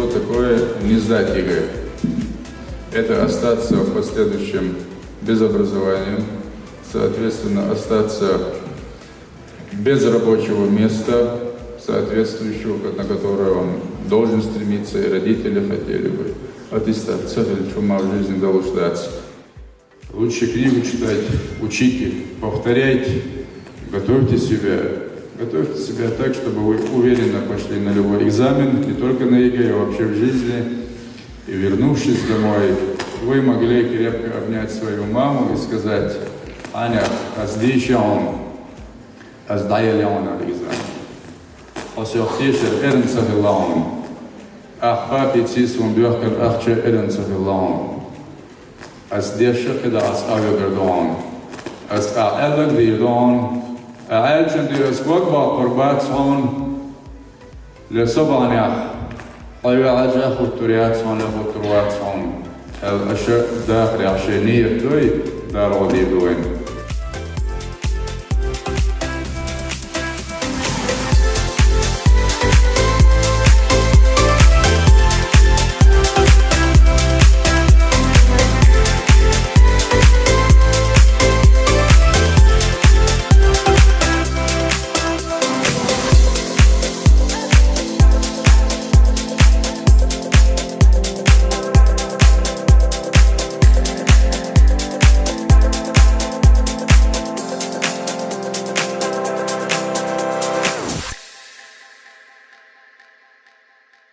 что такое не сдать ЕГЭ. Это остаться в последующем без образования, соответственно, остаться без рабочего места, соответствующего, на которое он должен стремиться, и родители хотели бы аттестация, чума в жизни долждаться. Лучше книгу читать, учите, повторяйте, готовьте себя так, чтобы вы уверенно пошли на любой экзамен, не только на ЕГЭ, а вообще в жизни. И вернувшись домой, вы могли крепко обнять свою маму и сказать: «Аня, аздишон, аздайелеон аль-экзамен, осёхтишер эрнсахилаун, ахпа пицисун бёхкер ахче эрнсахилаун, аздешер эда асавёгердон, аэлэгдирдон, аэлчендирес гогба корбатсон, лесобанях, أيوة خطوريات صون لخطورات صون الأشياء داخل عشانية دوي دار ودي دوين